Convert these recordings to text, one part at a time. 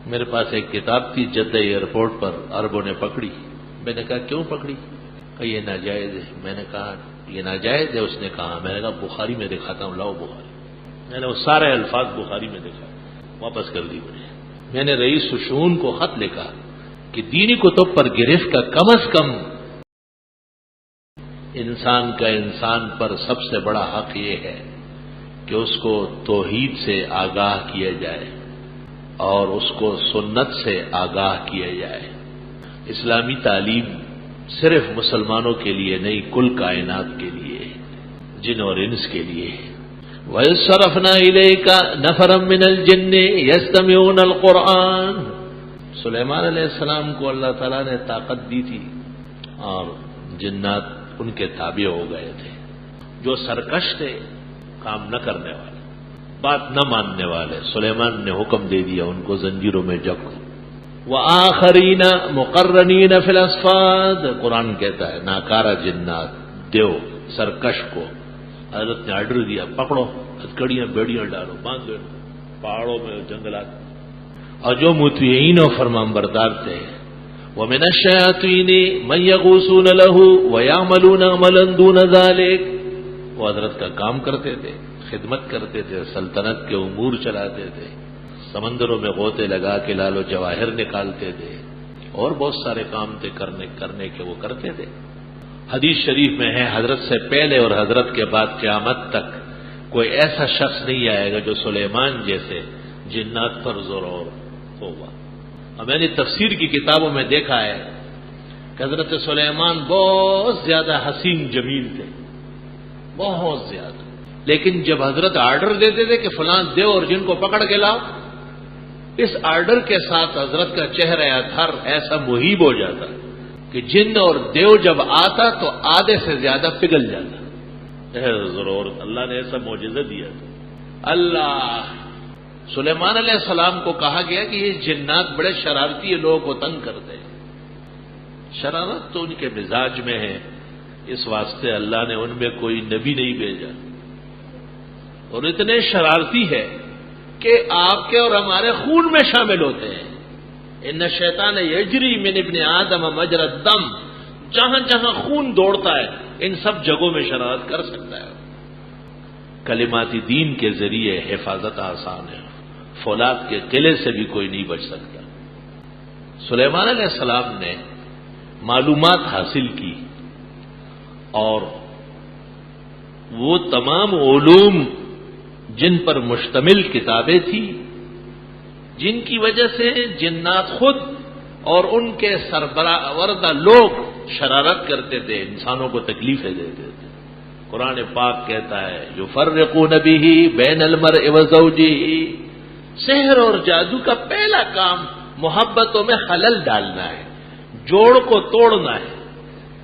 میرے پاس ایک کتاب تھی، جدہ ایئرپورٹ پر عربوں نے پکڑی. میں نے کہا کیوں پکڑی؟ کہ یہ ناجائز ہے. میں نے کہا یہ ناجائز ہے؟ اس نے کہا. میں نے کہا بخاری میں دکھاتا ہوں، لاؤ بخاری. میں نے وہ سارے الفاظ بخاری میں دکھا، واپس کر دی مجھے. میں نے رئیس الشؤون کو خط لکھا کہ دینی کتب پر گرفت کا کم از کم انسان پر سب سے بڑا حق یہ ہے کہ اس کو توحید سے آگاہ کیا جائے اور اس کو سنت سے آگاہ کیا جائے. اسلامی تعلیم صرف مسلمانوں کے لیے نہیں، کل کائنات کے لیے، جن اور انس کے لیے. وَإِذْ صَرَفْنَا إِلَيْكَ نَفَرًا مِّنَ الْجِنِّ يَسْتَمِعُونَ الْقُرْآنَ. سلیمان علیہ السلام کو اللہ تعالیٰ نے طاقت دی تھی اور جنات ان کے تابع ہو گئے تھے. جو سرکش تھے، کام نہ کرنے والے، بات نہ ماننے والے، سلیمان نے حکم دے دیا ان کو زنجیروں میں جکڑو. وآخرین مقرنین فی الاصفاد. قرآن کہتا ہے ناکارہ جنات، دیو، سرکش کو حضرت نے آرڈر دیا پکڑو، ہتھکڑیاں بیڑیاں ڈالو، باندھ دو پہاڑوں میں، جنگلات. اور جو مطیعین و فرمانبردار تھے، وَمِنَ الشَّيَاطِينِ مَن يَغُوصُونَ لَهُ وَيَعْمَلُونَ عَمَلًا دُونَ ذَلِكَ. وہ حضرت کا کام کرتے تھے، خدمت کرتے تھے، سلطنت کے امور چلاتے تھے، سمندروں میں غوطے لگا کے لال و جواہر نکالتے تھے، اور بہت سارے کام تھے کرنے کے وہ کرتے تھے. حدیث شریف میں ہے حضرت سے پہلے اور حضرت کے بعد قیامت تک کوئی ایسا شخص نہیں آئے گا جو سلیمان جیسے جنات پر ضرور ہوگا. اور میں نے تفسیر کی کتابوں میں دیکھا ہے کہ حضرت سلیمان بہت زیادہ حسین جمیل تھے، بہت زیادہ. لیکن جب حضرت آرڈر دیتے تھے کہ فلاں دیو اور جن کو پکڑ کے لاؤ، اس آرڈر کے ساتھ حضرت کا چہرہ اتھر ایسا مہیب ہو جاتا کہ جن اور دیو جب آتا تو آدھے سے زیادہ پگھل جاتا. ضرور اللہ نے ایسا معجزہ دیا تھا. اللہ سلیمان علیہ السلام کو کہا گیا کہ یہ جنات بڑے شرارتی ہیں، لوگوں کو تنگ کرتے ہیں. شرارت تو ان کے مزاج میں ہے، اس واسطے اللہ نے ان میں کوئی نبی نہیں بھیجا. اور اتنے شرارتی ہے کہ آپ کے اور ہمارے خون میں شامل ہوتے ہیں. ان الشیطان یجری من ابن آدم مجرى الدم. جہاں جہاں خون دوڑتا ہے ان سب جگہوں میں شرارت کر سکتا ہے. کلماتی دین کے ذریعے حفاظت آسان ہے، فولاد کے قلعے سے بھی کوئی نہیں بچ سکتا. سلیمان علیہ السلام نے معلومات حاصل کی اور وہ تمام علوم جن پر مشتمل کتابیں تھیں، جن کی وجہ سے جنات خود اور ان کے سربراہ لوگ شرارت کرتے تھے، انسانوں کو تکلیفیں دیتے تھے. قرآن پاک کہتا ہے یفرقون بہ بین المرء وزوجہ. سحر اور جادو کا پہلا کام محبتوں میں خلل ڈالنا ہے، جوڑ کو توڑنا ہے،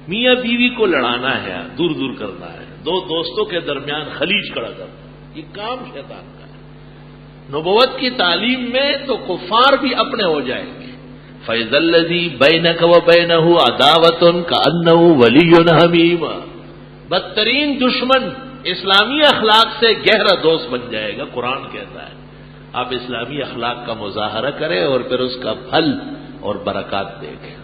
میاں بیوی کو لڑانا ہے، دور دور کرنا ہے، دو دوستوں کے درمیان خلیج کھڑا کرنا. یہ کام شیطان کا ہے. نبوت کی تعلیم میں تو کفار بھی اپنے ہو جائیں گے. فَإِذَا الَّذِي بَيْنَكَ وَبَيْنَهُ عَدَاوَةٌ كَأَنَّهُ وَلِيٌّ حَمِيمٌ. بدترین دشمن اسلامی اخلاق سے گہرا دوست بن جائے گا. قرآن کہتا ہے آپ اسلامی اخلاق کا مظاہرہ کریں اور پھر اس کا پھل اور برکات دیکھیں.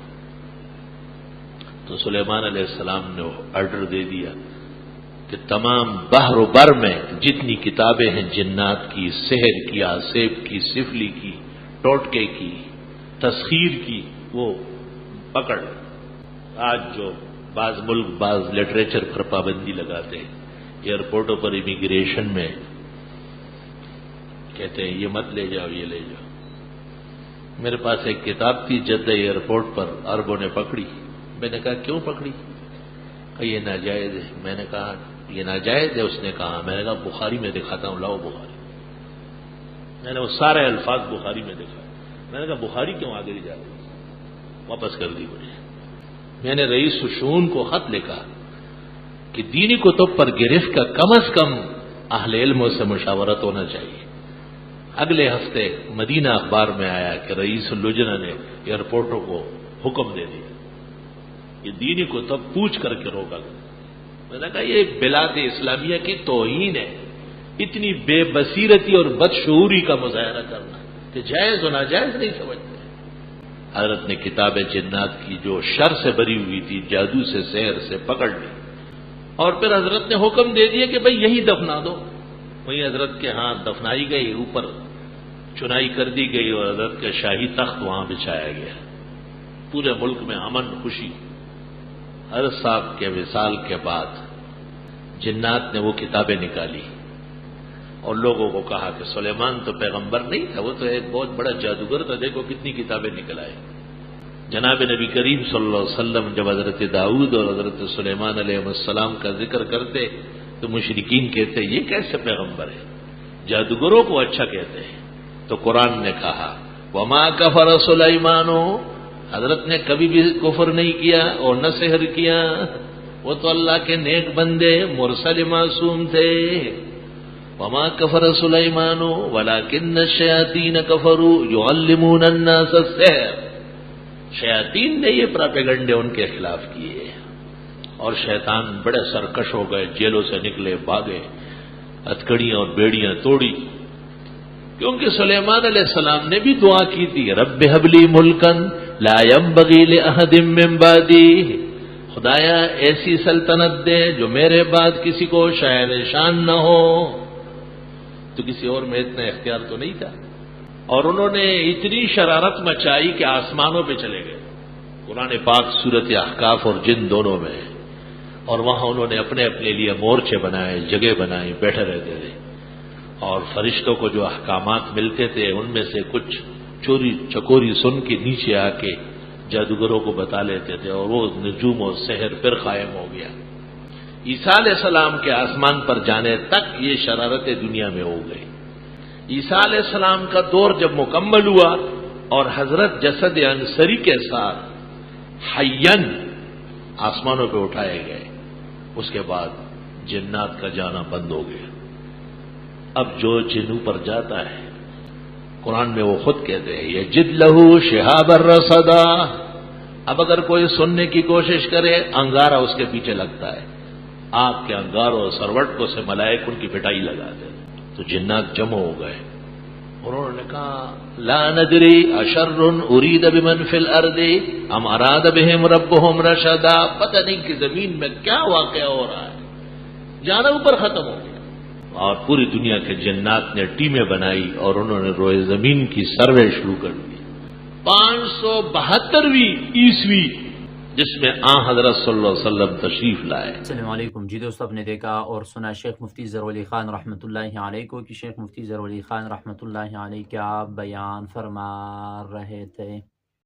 تو سلیمان علیہ السلام نے آرڈر دے دیا کہ تمام بحر و بر میں جتنی کتابیں ہیں جنات کی، سحر کی، آسیب کی، سفلی کی، ٹوٹکے کی، تسخیر کی، وہ پکڑ. آج جو بعض ملک بعض لٹریچر پر پابندی لگاتے ہیں، ایئرپورٹوں پر امیگریشن میں کہتے ہیں یہ مت لے جاؤ، یہ لے جاؤ. میرے پاس ایک کتاب تھی، جدہ ایئرپورٹ پر عربوں نے پکڑی. میں نے کہا کیوں پکڑی؟ کہ یہ ناجائز ہے. میں نے کہا یہ ناجائز ہے؟ اس نے کہا. میں نے کہا بخاری میں دکھاتا ہوں، لاؤ بخاری. میں نے وہ سارے الفاظ بخاری میں دکھا. میں نے کہا بخاری کیوں آگے جا رہی؟ واپس کر دی مجھے. میں نے رئیس الشؤون کو خط لکھا کہ دینی کتب پر گرفت کا کم از کم اہل علموں سے مشاورت ہونا چاہیے. اگلے ہفتے مدینہ اخبار میں آیا کہ رئیس اللجنہ نے ایئرپورٹوں کو حکم دے دیا یہ دینی کتب پوچھ کر کے روکا گیا. میں نے کہا یہ ایک بلاد اسلامیہ کی توہین ہے، اتنی بے بصیرتی اور بدشعوری کا مظاہرہ کرنا. کہ جائز و ناجائز نہیں سمجھتے۔ حضرت نے کتاب جنات کی جو شر سے بری ہوئی تھی، جادو سے، سحر سے پکڑ لی، اور پھر حضرت نے حکم دے دیا کہ بھئی یہی دفنا دو۔ وہی حضرت کے ہاں دفنائی گئی، اوپر چنائی کر دی گئی اور حضرت کا شاہی تخت وہاں بچھایا گیا۔ پورے ملک میں امن خوشی۔ حضرت صاحب کے وصال کے بعد جنات نے وہ کتابیں نکالی اور لوگوں کو کہا کہ سلیمان تو پیغمبر نہیں تھا، وہ تو ایک بہت بڑا جادوگر تھا، دیکھو کتنی کتابیں نکل آئے۔ جناب نبی کریم صلی اللہ علیہ وسلم جب حضرت داؤد اور حضرت سلیمان علیہ السلام کا ذکر کرتے تو مشرکین کہتے یہ کیسے پیغمبر ہے، جادوگروں کو اچھا کہتے ہیں۔ تو قرآن نے کہا وما کفر سلیمان، حضرت نے کبھی بھی کفر نہیں کیا اور نہ سحر کیا، وہ تو اللہ کے نیک بندے مرسل معصوم تھے۔ وما کفر سلیمان ولکن الشیاطین کفروا یعلمون الناس السحر، شیاطین نے یہ پراپیگنڈے ان کے خلاف کیے اور شیطان بڑے سرکش ہو گئے، جیلوں سے نکلے، بھاگے، ہتھکڑیاں اور بیڑیاں توڑی، کیونکہ سلیمان علیہ السلام نے بھی دعا کی تھی رب ہب لی ملکن لا ينبغی لأحد من بعدی، خدایا ایسی سلطنت دے جو میرے بعد کسی کو شاید شان نہ ہو۔ تو کسی اور میں اتنا اختیار تو نہیں تھا، اور انہوں نے اتنی شرارت مچائی کہ آسمانوں پہ چلے گئے۔ قرآن پاک سورت احقاف اور جن دونوں میں، اور وہاں انہوں نے اپنے اپنے لیے مورچے بنائے، جگہ بنائی، بیٹھے رہتے تھے، اور فرشتوں کو جو احکامات ملتے تھے ان میں سے کچھ چوری چکوری سن کے نیچے آ کے جادوگروں کو بتا لیتے تھے، اور وہ نجوم و سحر پھر قائم ہو گیا۔ عیسیٰ علیہ السلام کے آسمان پر جانے تک یہ شرارتیں دنیا میں ہو گئی۔ عیسیٰ علیہ السلام کا دور جب مکمل ہوا اور حضرت جسد انصری کے ساتھ حیّن آسمانوں پہ اٹھائے گئے، اس کے بعد جنات کا جانا بند ہو گیا۔ اب جو جنوں پر جاتا ہے، قرآن میں وہ خود کہتے ہیں یجد لہو شہاب الرصدا، اب اگر کوئی سننے کی کوشش کرے انگارہ اس کے پیچھے لگتا ہے، آگ کے انگاروں اور سروٹکوں سے ملائک ان کی پٹائی لگاتے۔ تو جنات جمع ہو گئے، انہوں نے کہا لا ندری اشر ارید بمن فی الارض ام اراد بہم ربہم رشدا، پتہ نہیں کہ زمین میں کیا واقعہ ہو رہا ہے، جانا اوپر ختم ہو گیا۔ اور پوری دنیا کے جنات نے ٹیمیں بنائی اور انہوں نے روئے زمین کی سروے شروع کر دی۔ 572ویں عیسوی جس میں حضرت صلی اللہ علیہ وسلم تشریف لائے۔ السلام علیکم جی دوستو، آپ نے دیکھا اور سنا شیخ مفتی ظہور علی خان رحمۃ اللہ علیہ کو کہ شیخ مفتی ظہور علی خان رحمۃ اللہ علیہ کیا بیان فرما رہے تھے۔